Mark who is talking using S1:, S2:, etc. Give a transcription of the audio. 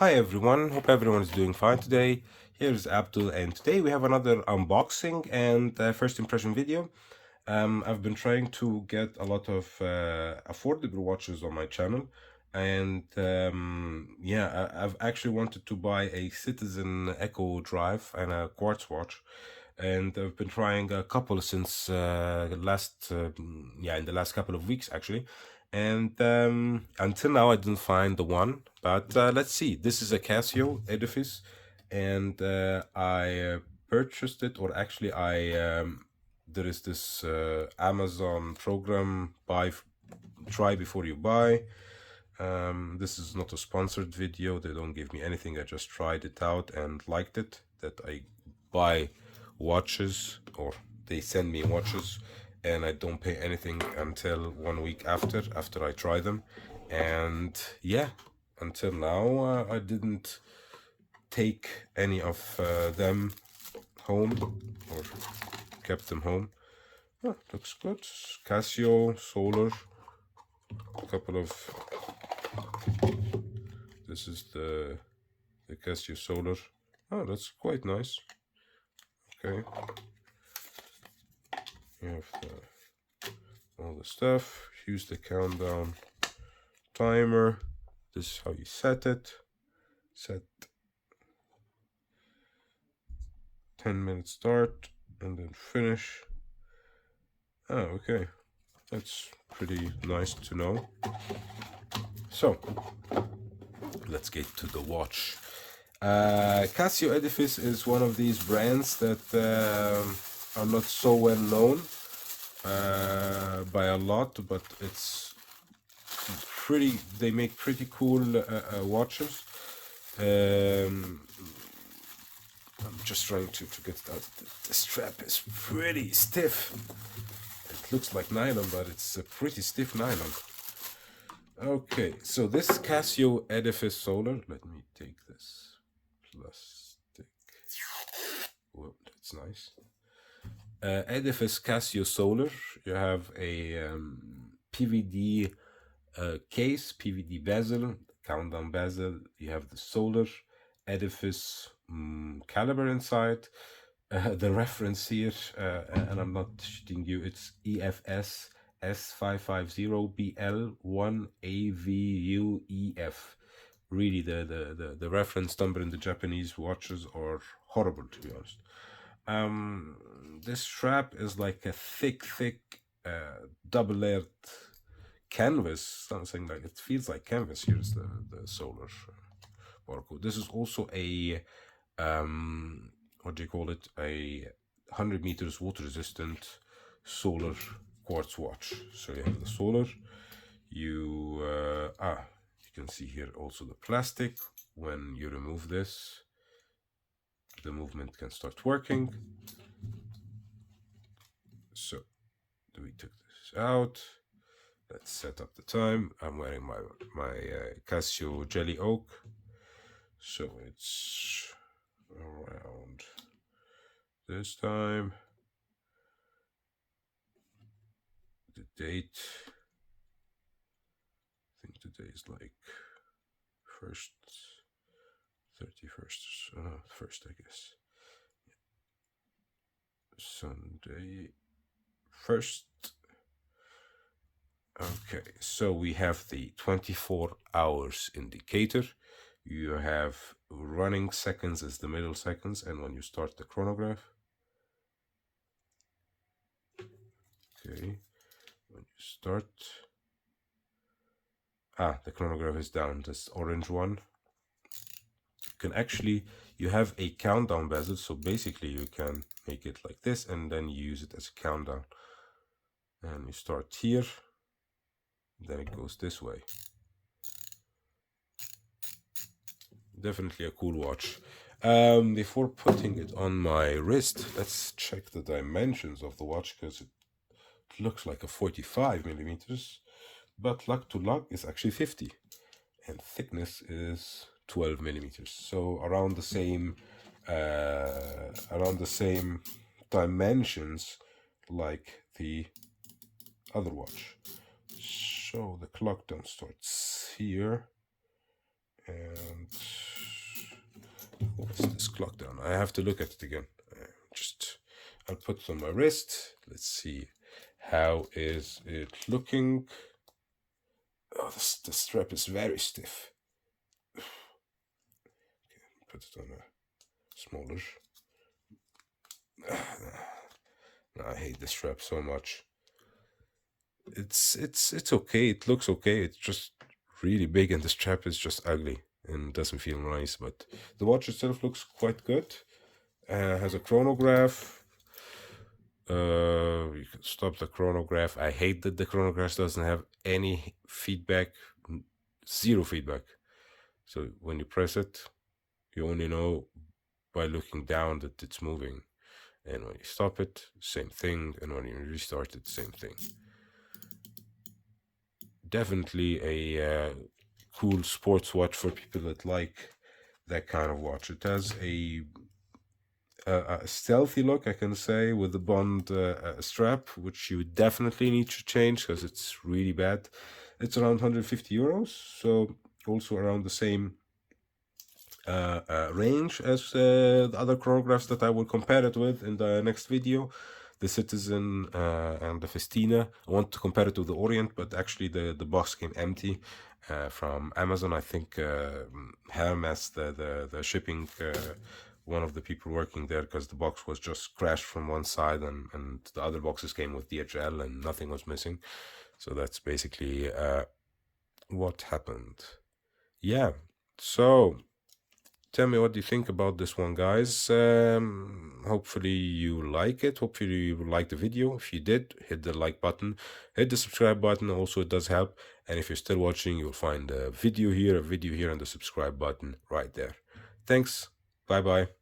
S1: Hi everyone, hope everyone is doing fine today. Here's Abdul, and today we have another unboxing and first impression video. I've been trying to get a lot of affordable watches on my channel, and yeah, I've actually wanted to buy a Citizen Echo Drive and a quartz watch, and I've been trying a couple since in the last couple of weeks actually. And until now, I didn't find the one, but let's see. This is a Casio Edifice, and I purchased it, or actually, there is this Amazon program, try before you buy. This is not a sponsored video. They don't give me anything. I just tried it out and liked it. That I buy watches, or they send me watches, and I don't pay anything until 1 week after I try them. And yeah, until now I didn't take any of them home, or kept them home. Oh, looks good. Casio Solar, a couple of, this is the Casio Solar. Oh, that's quite nice. Okay, you have all the stuff. Use the countdown timer. This is how you set it. Set 10-minute start and then finish. Oh, okay, that's pretty nice to know. So let's get to the watch. Casio Edifice is one of these brands that are not so well known by a lot, but it's pretty. They make pretty cool watches. I'm just trying to get it out. The strap is pretty stiff. It looks like nylon, but it's a pretty stiff nylon. Okay, so this Casio Edifice Solar. Let me take this plastic. Whoa, that's nice. Edifice Casio Solar. You have a PVD case, PVD bezel, countdown bezel. You have the Solar Edifice caliber inside. The reference here, and I'm not cheating you, it's EFS-S550BL-1AVUEF. Really, the reference number in the Japanese watches are horrible, to be honest. This strap is like a thick double-layered canvas, something like, it feels like canvas. Here's the Solar barcode. This is also a what do you call it, a 100 meters water resistant solar quartz watch. So you have the solar, you can see here also the plastic. When you remove this, the movement can start working. So we took this out. Let's set up the time. I'm wearing my Casio Jelly Oak, so it's around this time. The date, I think today is like 1st, I guess. Sunday 1st. Okay, so we have the 24 hours indicator. You have running seconds as the middle seconds, and when you start the chronograph. Okay, when you start, the chronograph is down, this orange one. You can actually, you have a countdown bezel, so basically you can make it like this and then use it as a countdown. And you start here, then it goes this way. Definitely a cool watch. Before putting it on my wrist, let's check the dimensions of the watch, because it looks like a 45 millimeters, but lug to lug is actually 50, and thickness is 12 millimeters. So around the same dimensions like the other watch. So the clock down starts here, and lockdown. I have to look at it again. I'll put it on my wrist. Let's see. How is it looking? Oh, the strap is very stiff. Put it on a smaller. I hate the strap so much. It's okay. It looks okay. It's just really big, and the strap is just ugly and doesn't feel nice. But the watch itself looks quite good. Has a chronograph. You can stop the chronograph. I hate that the chronograph doesn't have any feedback, zero feedback. So when you press it, you only know by looking down that it's moving. And when you stop it, same thing. And when you restart it, same thing. Definitely a cool sports watch for people that like that kind of watch. It has a stealthy look, I can say, with the Bond strap, which you definitely need to change because it's really bad. It's around 150 euros, so also around the same range as the other chronographs that I will compare it with in the next video. The Citizen and the Festina. I want to compare it to the Orient, but actually the box came empty from Amazon. I think Hermes, the shipping, one of the people working there, because the box was just crashed from one side, and the other boxes came with DHL and nothing was missing. So that's basically what happened. Yeah, so tell me what you think about this one, guys. Hopefully you like it. Hopefully you like the video. If you did, hit the like button, hit the subscribe button. Also, it does help. And if you're still watching, you'll find a video here, and the subscribe button right there. Thanks. Bye-bye.